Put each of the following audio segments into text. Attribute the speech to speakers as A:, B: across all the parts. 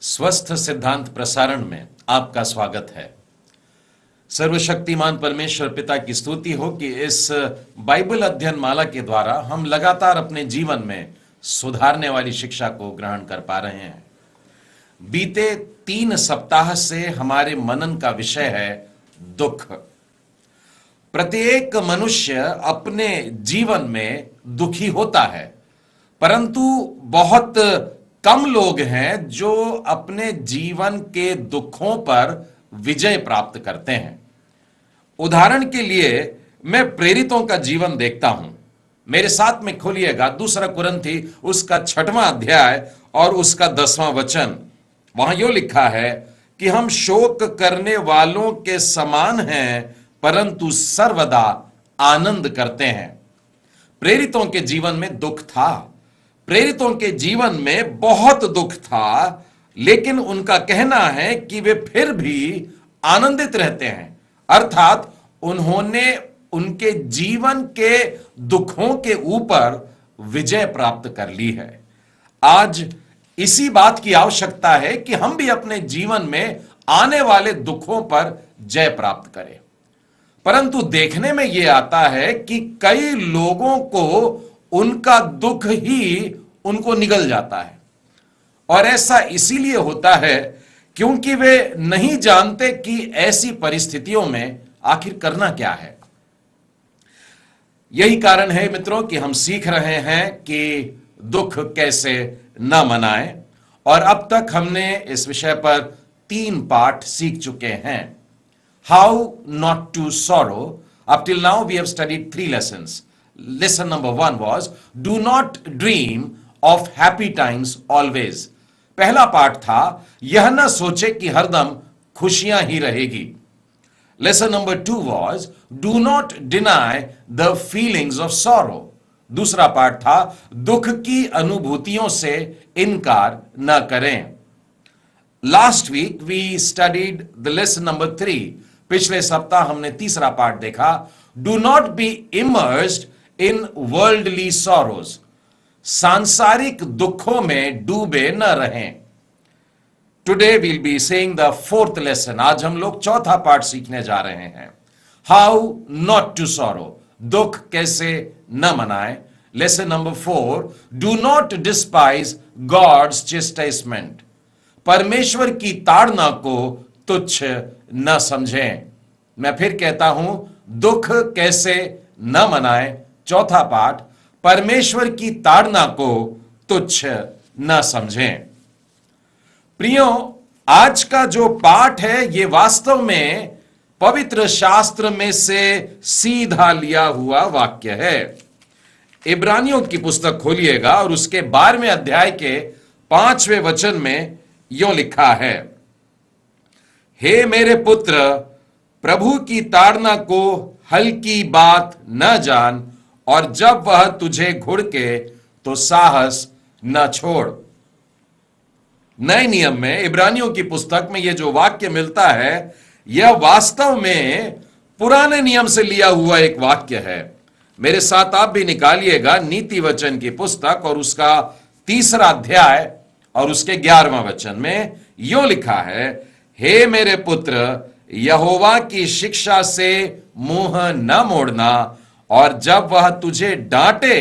A: स्वस्थ सिद्धांत प्रसारण में आपका स्वागत है। सर्वशक्तिमान परमेश्वर पिता की स्तुति हो कि इस बाइबल अध्ययन माला के द्वारा हम लगातार अपने जीवन में सुधारने वाली शिक्षा को ग्रहण कर पा रहे हैं। बीते 3 सप्ताह से हमारे मनन का विषय है दुख। प्रत्येक मनुष्य अपने जीवन में दुखी होता है, परंतु बहुत कम लोग हैं जो अपने जीवन के दुखों पर विजय प्राप्त करते हैं। उदाहरण के लिए मैं प्रेरितों का जीवन देखता हूं। मेरे साथ में खोलिएगा 2 कुरिन्थी उसका 6वां अध्याय और उसका 10वां वचन। वहां यो लिखा है कि हम शोक करने वालों के समान हैं, परंतु सर्वदा आनंद करते हैं। प्रेरितों के जीवन में दुख था, प्रेरितों के जीवन में बहुत दुख था, लेकिन उनका कहना है कि वे फिर भी आनंदित रहते हैं। अर्थात उन्होंने उनके जीवन के दुखों के ऊपर विजय प्राप्त कर ली है। आज इसी बात की आवश्यकता है कि हम भी अपने जीवन में आने वाले दुखों पर जय प्राप्त करें। परंतु देखने में यह आता है कि कई लोगों को उनका दुख ही उनको निगल जाता है, और ऐसा इसीलिए होता है क्योंकि वे नहीं जानते कि ऐसी परिस्थितियों में आखिर करना क्या है। यही कारण है मित्रों कि हम सीख रहे हैं कि दुख कैसे न मनाएं, और अब तक हमने इस विषय पर 3 पाठ सीख चुके हैं। How not to sorrow. Up till now we have studied 3 lessons. Lesson number 1 was do not dream of happy times always. पहला पाठ था यह न सोचे कि हरदम खुशियां ही रहेगी। Lesson number 2 was do not deny the feelings of sorrow. दूसरा पाठ था दुख की अनुभूतियों से इनकार न करें। Last week we studied the lesson number 3. पिछले सप्ताह हमने तीसरा पाठ देखा do not be immersed in worldly sorrows. सांसारिक दुखों में डूबे न रहें। Today we'll be seeing the 4th lesson. आज हम लोग चौथा पाठ सीखने जा रहे हैं, हाउ नॉट टू सॉरो, दुख कैसे न मनाएं। Lesson number 4, do not despise God's chastisement, परमेश्वर की ताड़ना को तुच्छ न समझें। मैं फिर कहता हूं, दुख कैसे न मनाएं। चौथा पाठ, परमेश्वर की ताड़ना को तुच्छ न समझें। प्रियो, आज का जो पाठ है यह वास्तव में पवित्र शास्त्र में से सीधा लिया हुआ वाक्य है। इब्रानियों की पुस्तक खोलिएगा और उसके 12वें अध्याय के 5वें वचन में यो लिखा है, हे मेरे पुत्र, प्रभु की ताड़ना को हल्की बात न जान, और जब वह तुझे घुड़के तो साहस न छोड़। नए नियम में इब्रानियों की पुस्तक में यह जो वाक्य मिलता है यह वास्तव में पुराने नियम से लिया हुआ एक वाक्य है। मेरे साथ आप भी निकालिएगा नीति वचन की पुस्तक और उसका 3रा अध्याय और उसके 11वां वचन में यो लिखा है, हे मेरे पुत्र, यहोवा की शिक्षा से मुंह न मोड़ना, और जब वह तुझे डांटे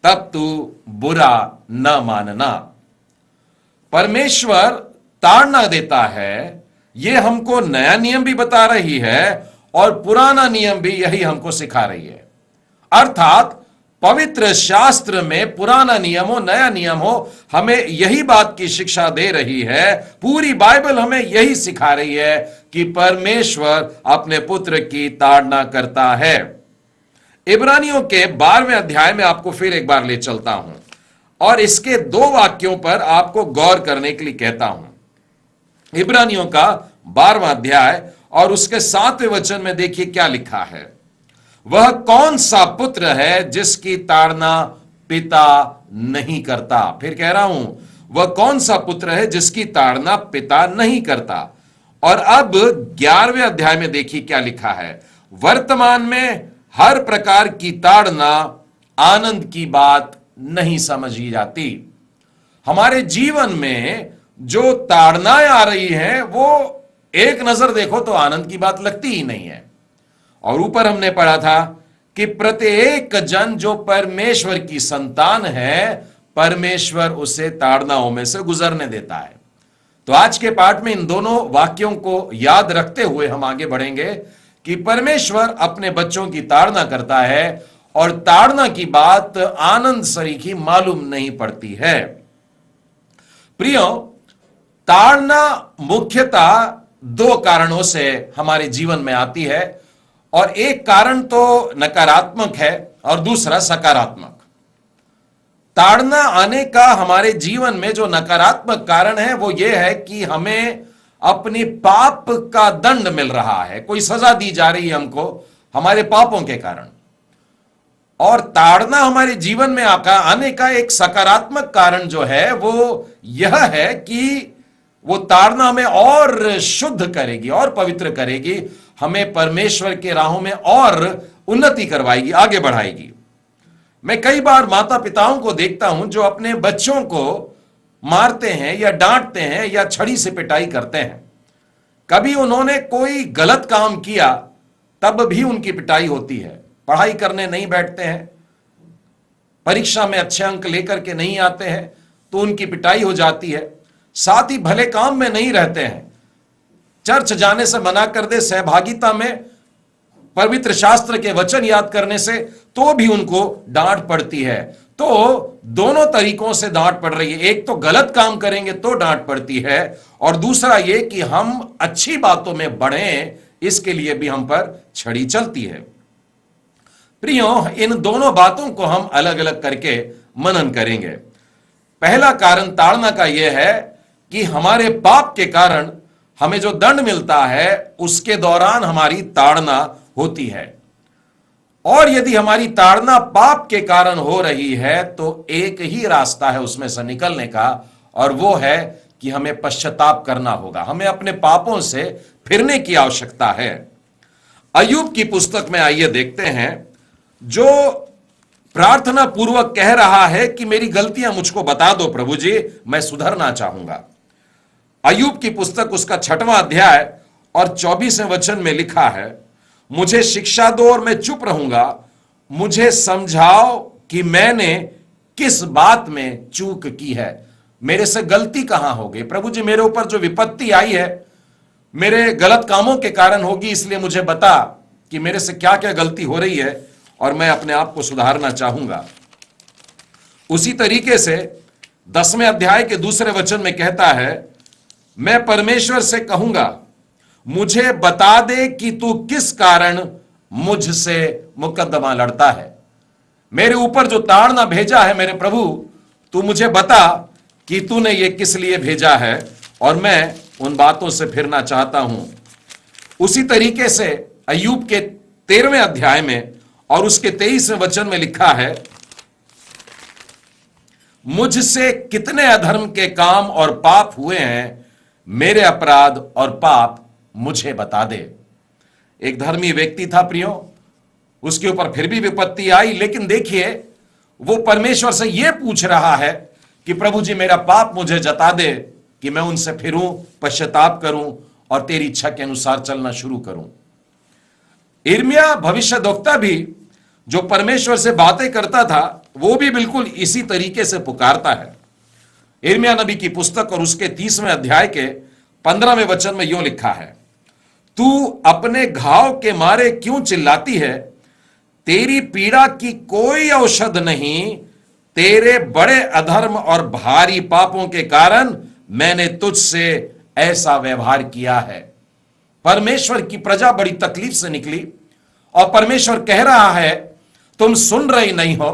A: तब तू बुरा न मानना। परमेश्वर ताड़ना देता है, यह हमको नया नियम भी बता रही है और पुराना नियम भी यही हमको सिखा रही है। अर्थात पवित्र शास्त्र में पुराना नियम हो नया नियम हो, हमें यही बात की शिक्षा दे रही है। पूरी बाइबल हमें यही सिखा रही है कि परमेश्वर अपने पुत्र की ताड़ना करता है। इब्रानियों के 12वें अध्याय में आपको फिर एक बार ले चलता हूं और इसके 2 वाक्यों पर आपको गौर करने के लिए कहता हूं। इब्रानियों का 12वां अध्याय और उसके 7वें वचन में देखिए क्या लिखा है, वह कौन सा पुत्र है जिसकी ताड़ना पिता नहीं करता। फिर कह रहा हूं, वह कौन सा पुत्र है जिसकी ताड़ना पिता नहीं करता। और अब 11वें अध्याय में देखिए क्या लिखा है, वर्तमान में हर प्रकार की ताड़ना आनंद की बात नहीं समझी जाती। हमारे जीवन में जो ताड़नाएं आ रही हैं वो एक नजर देखो तो आनंद की बात लगती ही नहीं है। और ऊपर हमने पढ़ा था कि प्रत्येक जन जो परमेश्वर की संतान है, परमेश्वर उसे ताड़नाओं में से गुजरने देता है। तो आज के पाठ में इन दोनों वाक्यों को याद रखते हुए हम आगे बढ़ेंगे कि परमेश्वर अपने बच्चों की ताड़ना करता है और ताड़ना की बात आनंद सरीखी मालूम नहीं पड़ती है। प्रियो, ताड़ना मुख्यतः दो कारणों से हमारे जीवन में आती है, और एक कारण तो नकारात्मक है और दूसरा सकारात्मक। ताड़ना आने का हमारे जीवन में जो नकारात्मक कारण है वो ये है कि हमें अपनी पाप का दंड मिल रहा है, कोई सजा दी जा रही है हमको हमारे पापों के कारण। और ताड़ना हमारे जीवन में आने का एक सकारात्मक कारण जो है वो यह है कि वो ताड़ना हमें और शुद्ध करेगी और पवित्र करेगी, हमें परमेश्वर के राहों में और उन्नति करवाएगी, आगे बढ़ाएगी। मैं कई बार माता पिताओं को देखता हूं जो अपने बच्चों को मारते हैं या डांटते हैं या छड़ी से पिटाई करते हैं। कभी उन्होंने कोई गलत काम किया तब भी उनकी पिटाई होती है, पढ़ाई करने नहीं बैठते हैं, परीक्षा में अच्छे अंक लेकर के नहीं आते हैं तो उनकी पिटाई हो जाती है। साथ ही भले काम में नहीं रहते हैं, चर्च जाने से मना कर दे, सहभागिता में पवित्र शास्त्र के वचन याद करने से, तो भी उनको डांट पड़ती है। तो दोनों तरीकों से डांट पड़ रही है। एक तो गलत काम करेंगे तो डांट पड़ती है, और दूसरा ये कि हम अच्छी बातों में बढ़ें इसके लिए भी हम पर छड़ी चलती है। प्रियो, इन दोनों बातों को हम अलग अलग करके मनन करेंगे। पहला कारण ताड़ना का यह है कि हमारे पाप के कारण हमें जो दंड मिलता है उसके दौरान हमारी ताड़ना होती है। और यदि हमारी ताड़ना पाप के कारण हो रही है तो एक ही रास्ता है उसमें से निकलने का, और वो है कि हमें पश्चाताप करना होगा, हमें अपने पापों से फिरने की आवश्यकता है। अय्यूब की पुस्तक में आइए देखते हैं, जो प्रार्थना पूर्वक कह रहा है कि मेरी गलतियां मुझको बता दो प्रभु जी, मैं सुधरना चाहूंगा। अय्यूब की पुस्तक उसका 6वां अध्याय और 24वें वचन में लिखा है, मुझे शिक्षा दो और मैं चुप रहूंगा, मुझे समझाओ कि मैंने किस बात में चूक की है, मेरे से गलती कहां हो गई। प्रभु जी, मेरे ऊपर जो विपत्ति आई है मेरे गलत कामों के कारण होगी, इसलिए मुझे बता कि मेरे से क्या क्या गलती हो रही है और मैं अपने आप को सुधारना चाहूंगा। उसी तरीके से 10वें अध्याय के 2 वचन में कहता है, मैं परमेश्वर से कहूंगा मुझे बता दे कि तू किस कारण मुझसे मुकद्दमा लड़ता है। मेरे ऊपर जो ताड़ना भेजा है मेरे प्रभु, तू मुझे बता कि तूने ये किस लिए भेजा है, और मैं उन बातों से फिरना चाहता हूं। उसी तरीके से अय्यूब के 13वें अध्याय में और उसके 23वें वचन में लिखा है, मुझसे कितने अधर्म के काम और पाप हुए हैं, मेरे अपराध और पाप मुझे बता दे। एक धर्मी व्यक्ति था प्रियो, उसके ऊपर फिर भी विपत्ति आई, लेकिन देखिए वो परमेश्वर से यह पूछ रहा है कि प्रभु जी मेरा पाप मुझे जता दे कि मैं उनसे फिरूं, पश्चाताप करूं और तेरी इच्छा के अनुसार चलना शुरू करूं। यिर्मयाह भविष्यद्वक्ता भी जो परमेश्वर से बातें करता था, वो भी बिल्कुल इसी तरीके से पुकारता है। यिर्मयाह नबी की पुस्तक और उसके 30वें अध्याय के 15वें वचन में यूं लिखा है, तू अपने घाव के मारे क्यों चिल्लाती है, तेरी पीड़ा की कोई औषध नहीं, तेरे बड़े अधर्म और भारी पापों के कारण मैंने तुझसे ऐसा व्यवहार किया है। परमेश्वर की प्रजा बड़ी तकलीफ से निकली और परमेश्वर कह रहा है, तुम सुन रहे नहीं हो,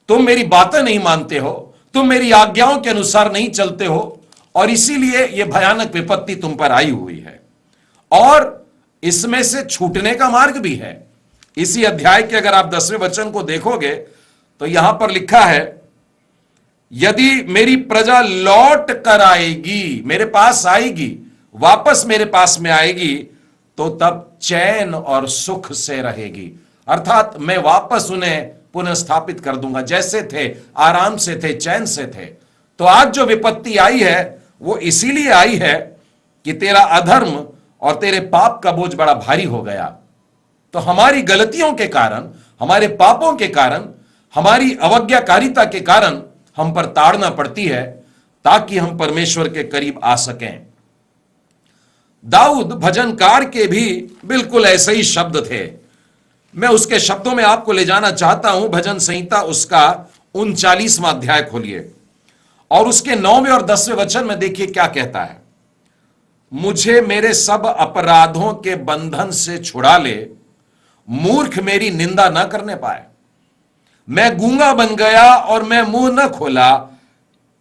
A: तुम मेरी बातें नहीं मानते हो, तुम मेरी आज्ञाओं के अनुसार नहीं चलते हो, और इसीलिए यह भयानक विपत्ति तुम पर आई हुई है। और इसमें से छूटने का मार्ग भी है। इसी अध्याय के अगर आप 10वें वचन को देखोगे तो यहां पर लिखा है, यदि मेरी प्रजा लौट कर आएगी, मेरे पास आएगी, वापस मेरे पास में आएगी, तो तब चैन और सुख से रहेगी। अर्थात मैं वापस उन्हें पुनः स्थापित कर दूंगा, जैसे थे, आराम से थे, चैन से थे। तो आज जो विपत्ति आई है वो इसीलिए आई है कि तेरा अधर्म और तेरे पाप का बोझ बड़ा भारी हो गया। तो हमारी गलतियों के कारण, हमारे पापों के कारण, हमारी अवज्ञाकारिता के कारण हम पर ताड़ना पड़ती है ताकि हम परमेश्वर के करीब आ सकें। दाऊद भजनकार के भी बिल्कुल ऐसे ही शब्द थे। मैं उसके शब्दों में आपको ले जाना चाहता हूं। भजन संहिता उसका 39वां अध्याय खोलिए और उसके 9वें और 10वें वचन में देखिए क्या कहता है। मुझे मेरे सब अपराधों के बंधन से छुड़ा ले, मूर्ख मेरी निंदा न करने पाए। मैं गूंगा बन गया और मैं मुंह न खोला,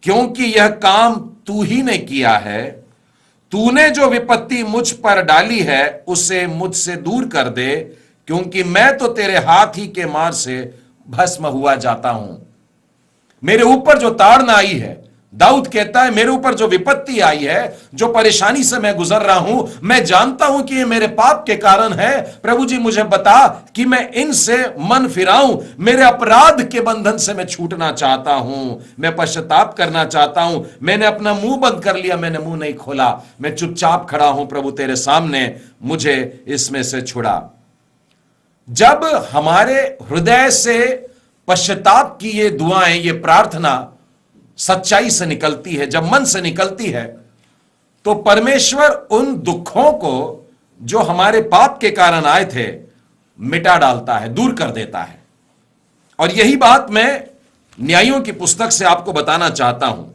A: क्योंकि यह काम तू ही ने किया है। तूने जो विपत्ति मुझ पर डाली है उसे मुझसे दूर कर दे, क्योंकि मैं तो तेरे हाथ ही के मार से भस्म हुआ जाता हूं। मेरे ऊपर जो ताड़ना आई है, दाऊद कहता है मेरे ऊपर जो विपत्ति आई है, जो परेशानी से मैं गुजर रहा हूं, मैं जानता हूं कि ये मेरे पाप के कारण है। प्रभु जी मुझे बता कि मैं इनसे मन फिराऊं। मेरे अपराध के बंधन से मैं छूटना चाहता हूं, मैं पश्चाताप करना चाहता हूं। मैंने अपना मुंह बंद कर लिया, मैंने मुंह नहीं खोला, मैं चुपचाप खड़ा हूं प्रभु तेरे सामने, मुझे इसमें से छुड़ा। जब हमारे हृदय से पश्चाताप की ये दुआएं, ये प्रार्थना सच्चाई से निकलती है, जब मन से निकलती है, तो परमेश्वर उन दुखों को जो हमारे पाप के कारण आए थे मिटा डालता है, दूर कर देता है। और यही बात मैं न्यायों की पुस्तक से आपको बताना चाहता हूं।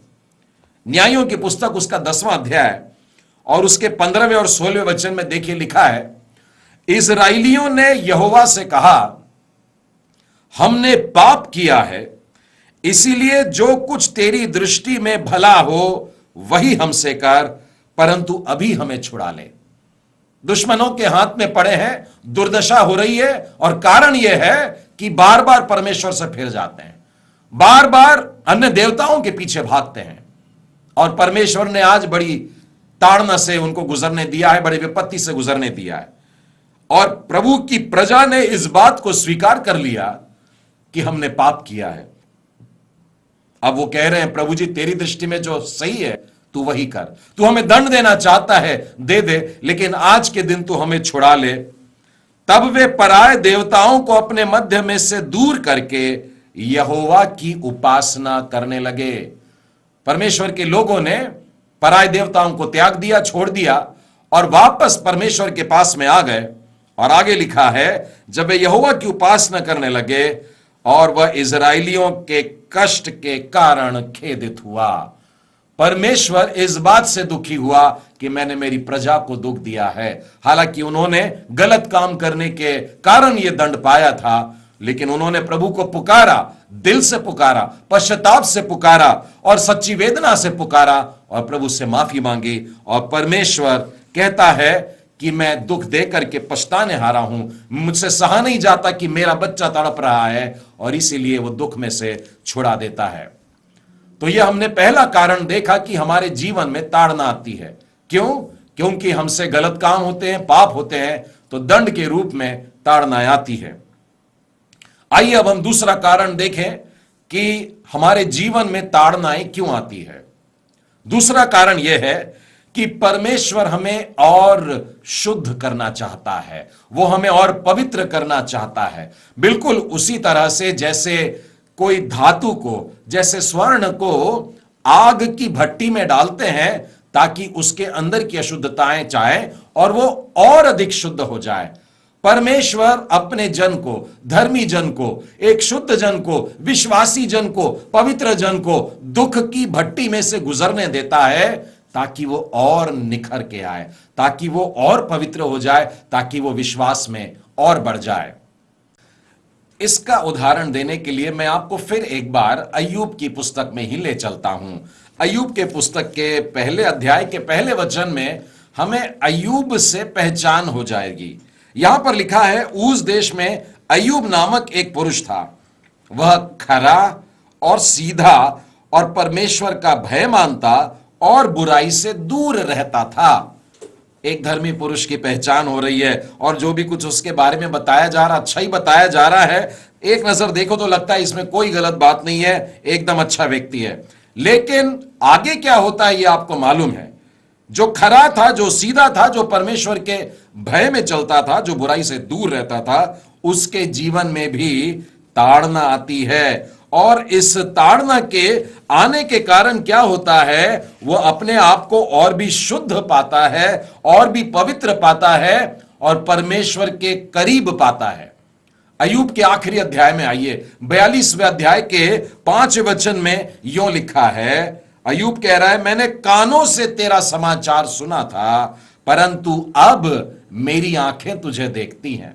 A: न्यायों की पुस्तक उसका 10वां अध्याय और उसके 15वें और 16वें वचन में देखिए लिखा है, इस्राएलियों ने यहोवा से कहा, हमने पाप किया है, इसीलिए जो कुछ तेरी दृष्टि में भला हो वही हमसे कर, परंतु अभी हमें छुड़ा ले। दुश्मनों के हाथ में पड़े हैं, दुर्दशा हो रही है, और कारण यह है कि बार बार परमेश्वर से फिर जाते हैं, बार बार अन्य देवताओं के पीछे भागते हैं। और परमेश्वर ने आज बड़ी ताड़ना से उनको गुजरने दिया है, बड़ी विपत्ति से गुजरने दिया है। और प्रभु की प्रजा ने इस बात को स्वीकार कर लिया कि हमने पाप किया है। अब वो कह रहे हैं, प्रभु जी तेरी दृष्टि में जो सही है तू वही कर। तू हमें दंड देना चाहता है दे दे, लेकिन आज के दिन तू हमें छुड़ा ले। तब वे पराये देवताओं को अपने मध्य में से दूर करके यहोवा की उपासना करने लगे। परमेश्वर के लोगों ने पराये देवताओं को त्याग दिया, छोड़ दिया और वापस परमेश्वर के पास में आ गए। और आगे लिखा है, जब वे यहोवा की उपासना करने लगे और वह इजराइलियों के कष्ट के कारण खेदित हुआ। परमेश्वर इस बात से दुखी हुआ कि मैंने मेरी प्रजा को दुख दिया है। हालांकि उन्होंने गलत काम करने के कारण यह दंड पाया था, लेकिन उन्होंने प्रभु को पुकारा, दिल से पुकारा, पश्चाताप से पुकारा और सच्ची वेदना से पुकारा और प्रभु से माफी मांगी। और परमेश्वर कहता है कि मैं दुख दे करके पछताने हारा हूं, मुझसे सहा नहीं जाता कि मेरा बच्चा तड़प रहा है, और इसीलिए वो दुख में से छुड़ा देता है। तो यह हमने पहला कारण देखा कि हमारे जीवन में ताड़ना आती है। क्यों? क्योंकि हमसे गलत काम होते हैं, पाप होते हैं, तो दंड के रूप में ताड़ना आती है। आइए अब हम दूसरा कारण देखें कि हमारे जीवन में ताड़नाएं क्यों आती है। दूसरा कारण यह है कि परमेश्वर हमें और शुद्ध करना चाहता है, वो हमें और पवित्र करना चाहता है। बिल्कुल उसी तरह से जैसे कोई धातु को, जैसे स्वर्ण को आग की भट्टी में डालते हैं ताकि उसके अंदर की अशुद्धताएं जाएं और वो और अधिक शुद्ध हो जाए। परमेश्वर अपने जन को, धर्मी जन को, एक शुद्ध जन को, विश्वासी जन को, पवित्र जन को दुख की भट्टी में से गुजरने देता है ताकि वो और निखर के आए, ताकि वो और पवित्र हो जाए, ताकि वो विश्वास में और बढ़ जाए। इसका उदाहरण देने के लिए मैं आपको फिर एक बार अय्यूब की पुस्तक में ही ले चलता हूं। अय्यूब के पुस्तक के पहले अध्याय के पहले वचन में हमें अय्यूब से पहचान हो जाएगी। यहां पर लिखा है, ऊज देश में अय्यूब नामक एक पुरुष था। वह खरा और सीधा और परमेश्वर का भय मानता और बुराई से दूर रहता था। एक धर्मी पुरुष की पहचान हो रही है और जो भी कुछ उसके बारे में बताया जा रहा, अच्छा ही बताया जा रहा है। एक नजर देखो तो लगता है इसमें कोई गलत बात नहीं है, एकदम अच्छा व्यक्ति है। लेकिन आगे क्या होता है यह आपको मालूम है। जो खरा था, जो सीधा था, जो परमेश्वर के भय में चलता था, जो बुराई से दूर रहता था, उसके जीवन में भी ताड़ना आती है। और इस ताड़ना के आने के कारण क्या होता है, वह अपने आप को और भी शुद्ध पाता है, और भी पवित्र पाता है, और परमेश्वर के करीब पाता है। अय्यूब के आखिरी अध्याय में आइए, 42वें अध्याय के 5वें वचन में यूं लिखा है। अय्यूब कह रहा है, मैंने कानों से तेरा समाचार सुना था, परंतु अब मेरी आंखें तुझे देखती हैं।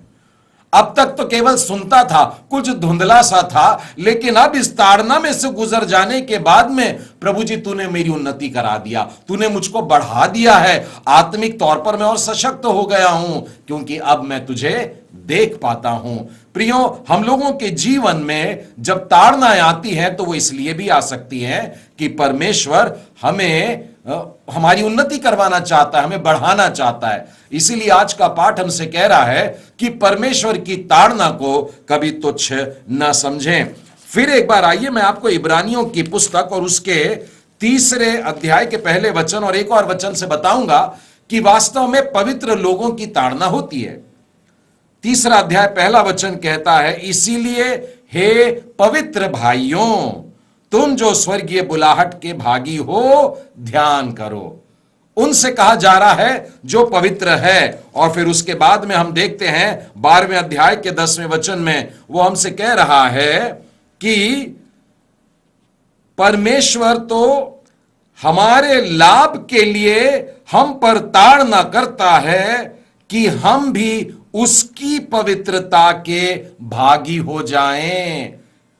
A: अब तक तो केवल सुनता था, कुछ धुंधला सा था, लेकिन अब इस ताड़ना में से गुजर जाने के बाद में प्रभु जी तूने मेरी उन्नति करा दिया, तूने मुझको बढ़ा दिया है। आत्मिक तौर पर मैं और सशक्त हो गया हूं, क्योंकि अब मैं तुझे देख पाता हूं। प्रियो, हम लोगों के जीवन में जब ताड़नाएं आती हैं तो वो इसलिए भी आ सकती हैं कि परमेश्वर हमें हमारी उन्नति करवाना चाहता है, हमें बढ़ाना चाहता है। इसीलिए आज का पाठ हमसे कह रहा है कि परमेश्वर की ताड़ना को कभी तुच्छ न समझें। फिर एक बार आइए, मैं आपको इब्रानियों की पुस्तक और उसके 3 अध्याय के पहले वचन और एक और वचन से बताऊंगा कि वास्तव में पवित्र लोगों की ताड़ना होती है। 3 अध्याय पहला वचन कहता है, इसीलिए हे पवित्र भाइयों, तुम जो स्वर्गीय बुलाहट के भागी हो, ध्यान करो। उनसे कहा जा रहा है जो पवित्र है। और फिर उसके बाद में हम देखते हैं 12वें अध्याय के 10वें वचन में वो हमसे कह रहा है कि परमेश्वर तो हमारे लाभ के लिए हम पर ताड़ना करता है कि हम भी उसकी पवित्रता के भागी हो जाएं।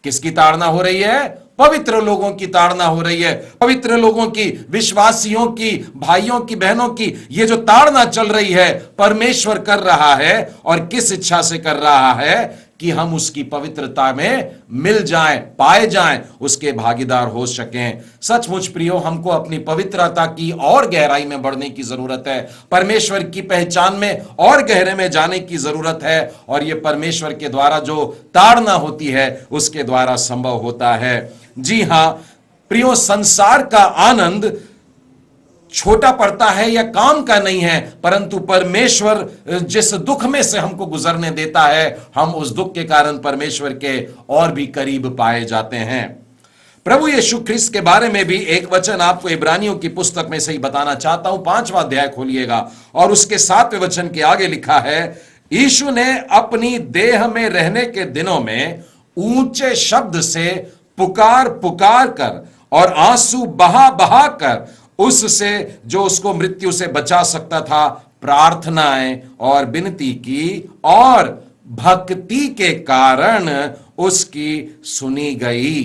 A: किसकी ताड़ना हो रही है? पवित्र लोगों की ताड़ना हो रही है। पवित्र लोगों की, विश्वासियों की, भाइयों की, बहनों की ये जो ताड़ना चल रही है, परमेश्वर कर रहा है। और किस इच्छा से कर रहा है? कि हम उसकी पवित्रता में मिल जाएं, पाए जाएं, उसके भागीदार हो सकें। सचमुच प्रियो, हमको अपनी पवित्रता की और गहराई में बढ़ने की जरूरत है। परमेश्वर की पहचान में और गहरे में जाने की जरूरत है। और यह परमेश्वर के द्वारा जो ताड़ना होती है उसके द्वारा संभव होता है। जी हां प्रियो, संसार का आनंद छोटा पड़ता है या काम का नहीं है, परंतु परमेश्वर जिस दुख में से हमको गुजरने देता है, हम उस दुख के कारण परमेश्वर के और भी करीब पाए जाते हैं। प्रभु यीशु ख्रिस्त के बारे में भी एक वचन आपको इब्रानियों की पुस्तक में से ही बताना चाहता हूं। 5वां अध्याय खोलिएगा और उसके 7वें वचन के आगे लिखा है, यीशु ने अपनी देह में रहने के दिनों में ऊंचे शब्द से पुकार पुकार कर और आंसू बहा बहा कर उससे जो उसको मृत्यु से बचा सकता था प्रार्थनाएं और विनती की, और भक्ति के कारण उसकी सुनी गई।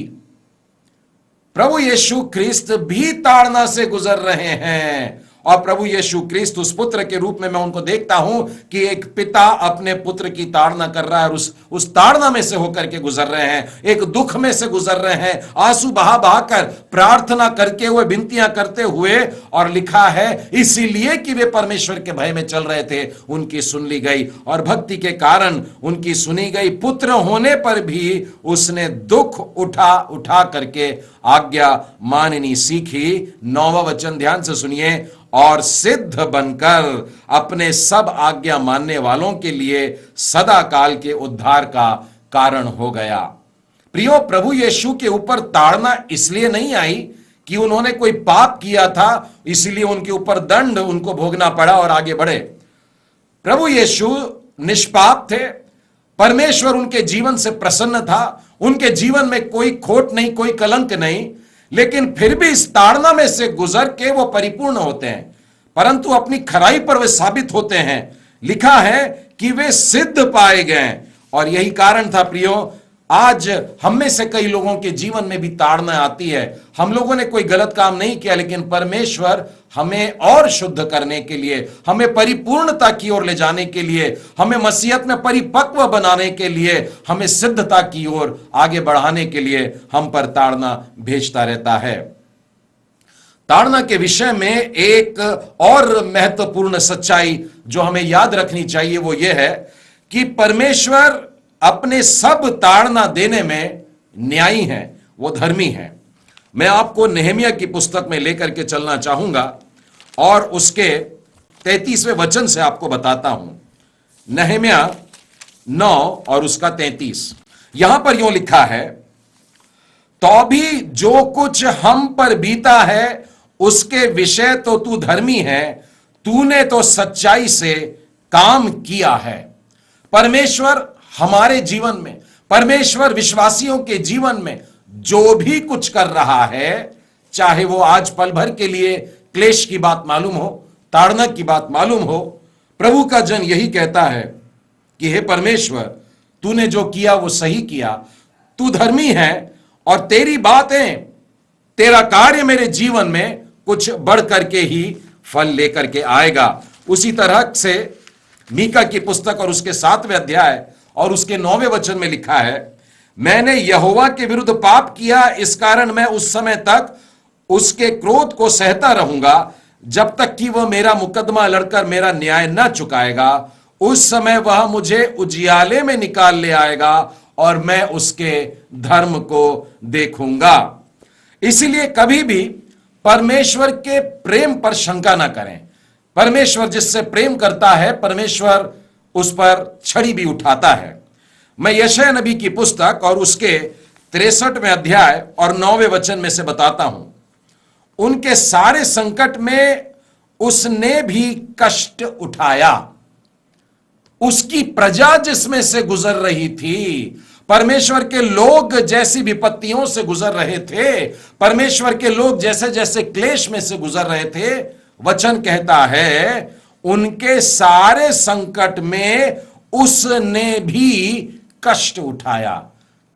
A: प्रभु यीशु ख्रिस्त भी ताड़ना से गुजर रहे हैं। और प्रभु यीशु ख्रिस्त उस पुत्र के रूप में मैं उनको देखता हूं कि एक पिता अपने पुत्र की ताड़ना कर रहा है और उस ताड़ना में से होकर के गुजर रहे हैं, एक दुख में से गुजर रहे हैं, आंसू बहा बहा कर प्रार्थना करके हुए, विनतियां करते हुए। और लिखा है इसीलिए कि वे परमेश्वर के भय में चल रहे थे, उनकी सुन ली गई और भक्ति के कारण उनकी सुनी गई। पुत्र होने पर भी उसने दुख उठा उठा करके आज्ञा माननी सीखी। 9वां वचन ध्यान से सुनिए, और सिद्ध बनकर अपने सब आज्ञा मानने वालों के लिए सदा काल के उद्धार का कारण हो गया। प्रियो, प्रभु यीशु के ऊपर ताड़ना इसलिए नहीं आई कि उन्होंने कोई पाप किया था, इसलिए उनके ऊपर दंड उनको भोगना पड़ा और आगे बढ़े। प्रभु यीशु निष्पाप थे, परमेश्वर उनके जीवन से प्रसन्न था, उनके जीवन में कोई खोट नहीं, कोई कलंक नहीं, लेकिन फिर भी इस ताड़ना में से गुजर के वो परिपूर्ण होते हैं, परंतु अपनी खराई पर वे साबित होते हैं। लिखा है कि वे सिद्ध पाए गए। और यही कारण था प्रियो, आज हम में से कई लोगों के जीवन में भी ताड़ना आती है। हम लोगों ने कोई गलत काम नहीं किया, लेकिन परमेश्वर हमें और शुद्ध करने के लिए, हमें परिपूर्णता की ओर ले जाने के लिए, हमें मसीहत में परिपक्व बनाने के लिए, हमें सिद्धता की ओर आगे बढ़ाने के लिए हम पर ताड़ना भेजता रहता है। ताड़ना के विषय में एक और महत्वपूर्ण सच्चाई जो हमें याद रखनी चाहिए वो यह है कि परमेश्वर अपने सब ताड़ना देने में न्यायी है, वो धर्मी है। मैं आपको नेहमिया की पुस्तक में लेकर के चलना चाहूंगा और उसके 33वें वचन से आपको बताता हूं। नेहमिया 9 और उसका 33, यहां पर यूं लिखा है, तो भी जो कुछ हम पर बीता है उसके विषय तो तू धर्मी है, तूने तो सच्चाई से काम किया है। परमेश्वर हमारे जीवन में, परमेश्वर विश्वासियों के जीवन में जो भी कुछ कर रहा है, चाहे वो आज पल भर के लिए क्लेश की बात मालूम हो, ताड़ना की बात मालूम हो, प्रभु का जन यही कहता है कि हे परमेश्वर, तूने जो किया वो सही किया, तू धर्मी है और तेरी बातें, तेरा कार्य मेरे जीवन में कुछ बढ़ करके ही फल लेकर के आएगा। उसी तरह से मीका की पुस्तक और उसके 7वें अध्याय और उसके 9वें वचन में लिखा है, मैंने यहोवा के विरुद्ध पाप किया, इस कारण मैं उस समय तक उसके क्रोध को सहता रहूंगा जब तक कि वह मेरा मुकदमा लड़कर मेरा न्याय न चुकाएगा। उस समय वह मुझे उजियाले में निकाल ले आएगा और मैं उसके धर्म को देखूंगा। इसलिए कभी भी परमेश्वर के प्रेम पर शंका ना करें। परमेश्वर जिससे प्रेम करता है, परमेश्वर उस पर छड़ी भी उठाता है। मैं यशायाह नबी की पुस्तक और उसके 63वें अध्याय और 9वें वचन में से बताता हूं, उनके सारे संकट में उसने भी कष्ट उठाया। उसकी प्रजा जिसमें से गुजर रही थी, परमेश्वर के लोग जैसी विपत्तियों से गुजर रहे थे, परमेश्वर के लोग जैसे जैसे क्लेश में से गुजर रहे थे, वचन कहता है उनके सारे संकट में उसने भी कष्ट उठाया।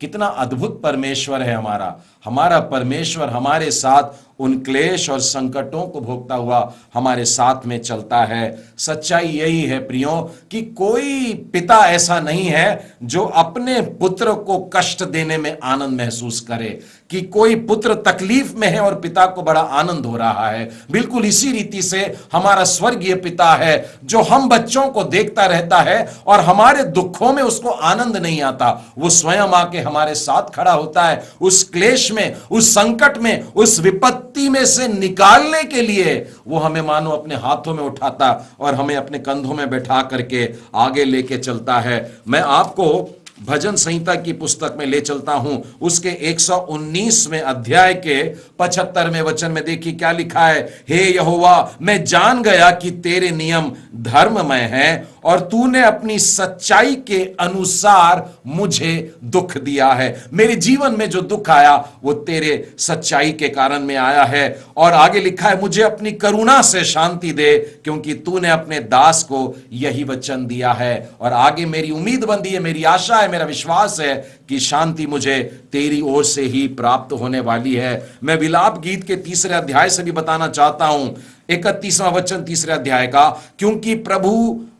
A: कितना अद्भुत परमेश्वर है हमारा। हमारा परमेश्वर हमारे साथ उन क्लेश और संकटों को भोगता हुआ हमारे साथ में चलता है। सच्चाई यही है प्रियो कि कोई पिता ऐसा नहीं है जो अपने पुत्र को कष्ट देने में आनंद महसूस करे, कि कोई पुत्र तकलीफ में है और पिता को बड़ा आनंद हो रहा है। बिल्कुल इसी रीति से हमारा स्वर्गीय पिता है जो हम बच्चों को देखता रहता है और हमारे दुखों में उसको आनंद नहीं आता। वो स्वयं आके हमारे साथ खड़ा होता है, उस क्लेश में, उस संकट में, उस विपत्ति में से निकालने के लिए वो हमें मानो अपने हाथों में उठाता और हमें अपने कंधों में बैठा करके आगे लेके चलता है। मैं आपको भजन संहिता की पुस्तक में ले चलता हूं, उसके 119वें अध्याय के 75वें वचन में देखिए क्या लिखा है, हे यहोवा, मैं जान गया कि तेरे नियम धर्ममय हैं और तूने अपनी सच्चाई के अनुसार मुझे दुख दिया है। मेरे जीवन में जो दुख आया वो तेरे सच्चाई के कारण में आया है। और आगे लिखा है, मुझे अपनी करुणा से शांति दे क्योंकि तूने अपने दास को यही वचन दिया है। और आगे मेरी उम्मीद बंधी है, मेरी आशा है, मेरा विश्वास है कि शांति मुझे तेरी ओर से ही प्राप्त होने वाली है। मैं विलाप गीत के 3 अध्याय से भी बताना चाहता हूं, 31वां वचन 3 अध्याय का, क्योंकि प्रभु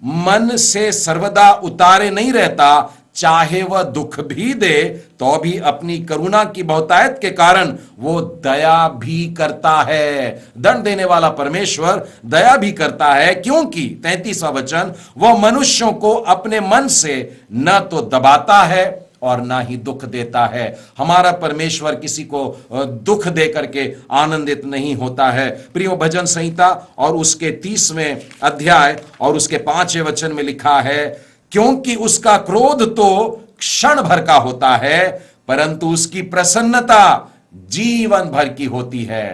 A: मन से सर्वदा उतारे नहीं रहता, चाहे वह दुख भी दे तो भी अपनी करुणा की बहुतायत के कारण वो दया भी करता है। दंड देने वाला परमेश्वर दया भी करता है, क्योंकि 33वां वचन, वह मनुष्यों को अपने मन से न तो दबाता है और ना ही दुख देता है। हमारा परमेश्वर किसी को दुख दे करके आनंदित नहीं होता है। प्रियो, भजन संहिता और उसके 30वें अध्याय और उसके 5वें वचन में लिखा है, क्योंकि उसका क्रोध तो क्षण भर का होता है परंतु उसकी प्रसन्नता जीवन भर की होती है।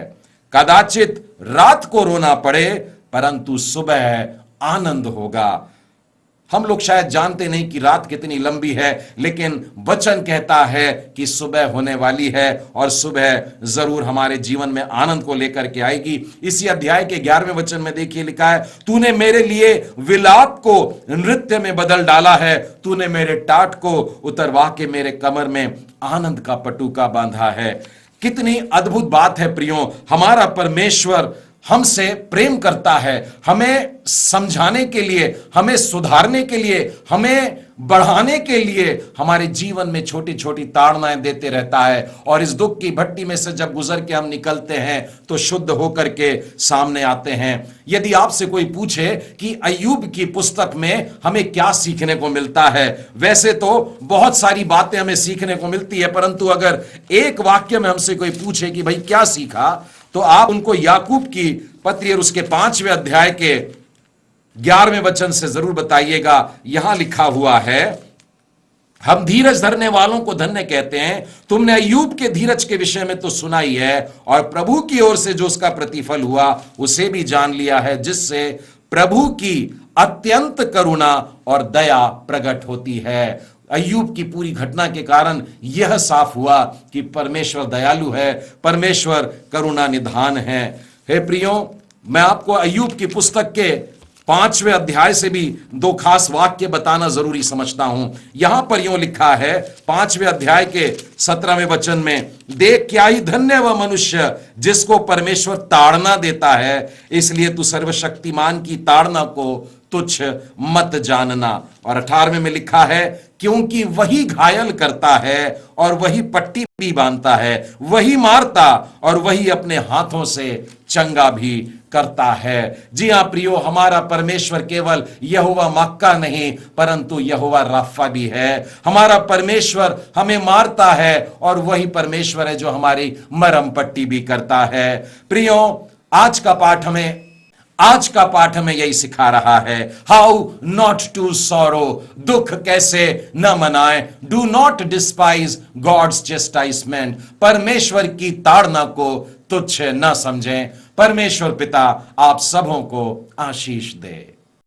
A: कदाचित रात को रोना पड़े परंतु सुबह आनंद होगा। हम लोग शायद जानते नहीं कि रात कितनी लंबी है, लेकिन वचन कहता है कि सुबह होने वाली है और सुबह जरूर हमारे जीवन में आनंद को लेकर के आएगी। इसी अध्याय के 11वें वचन में देखिए लिखा है, तूने मेरे लिए विलाप को नृत्य में बदल डाला है, तूने मेरे टाट को उतरवा के मेरे कमर में आनंद का पटुका बांधा है। कितनी अद्भुत बात है प्रियो, हमारा परमेश्वर हमसे प्रेम करता है, हमें समझाने के लिए, हमें सुधारने के लिए, हमें बढ़ाने के लिए हमारे जीवन में छोटी छोटी ताड़नाएं देते रहता है। और इस दुख की भट्टी में से जब गुजर के हम निकलते हैं तो शुद्ध होकर के सामने आते हैं। यदि आपसे कोई पूछे कि अय्यूब की पुस्तक में हमें क्या सीखने को मिलता है, वैसे तो बहुत सारी बातें हमें सीखने को मिलती है, परंतु अगर एक वाक्य में हमसे कोई पूछे कि भाई क्या सीखा, तो आप उनको याकूब की पत्री और उसके 5वें अध्याय के 11वें वचन से जरूर बताइएगा। यहां लिखा हुआ है, हम धीरज धरने वालों को धन्य कहते हैं। तुमने अय्यूब के धीरज के विषय में तो सुना ही है, और प्रभु की ओर से जो उसका प्रतिफल हुआ उसे भी जान लिया है, जिससे प्रभु की अत्यंत करुणा और दया प्रकट होती है। अय्यूब की पूरी घटना के कारण यह साफ हुआ कि परमेश्वर दयालु है, परमेश्वर करुणा निधान है। हे प्रियो, मैं आपको अय्यूब की पुस्तक के 5वें अध्याय से भी 2 खास वाक्य बताना जरूरी समझता हूं। यहां पर यूं लिखा है 5वें अध्याय के 17वें वचन में, देख क्या ही धन्य वह मनुष्य जिसको परमेश्वर ताड़ना देता है, इसलिए तू सर्वशक्तिमान की ताड़ना को तुच्छ मत जानना। और 18वें में लिखा है, क्योंकि वही घायल करता है और वही पट्टी भी बांधता है, वही मारता और वही अपने हाथों से चंगा भी करता है। जी हां प्रियो, हमारा परमेश्वर केवल यहोवा मक्का नहीं परंतु यहोवा राफा भी है। हमारा परमेश्वर हमें मारता है और वही परमेश्वर है जो हमारी मरहम पट्टी भी करता है। प्रियो, आज का पाठ हमें यही सिखा रहा है, हाउ नॉट टू सॉरो, दुख कैसे न मनाएं। Do not despise God's chastisement, परमेश्वर की ताड़ना को तुच्छ न समझें। परमेश्वर पिता आप सबों को आशीष दे।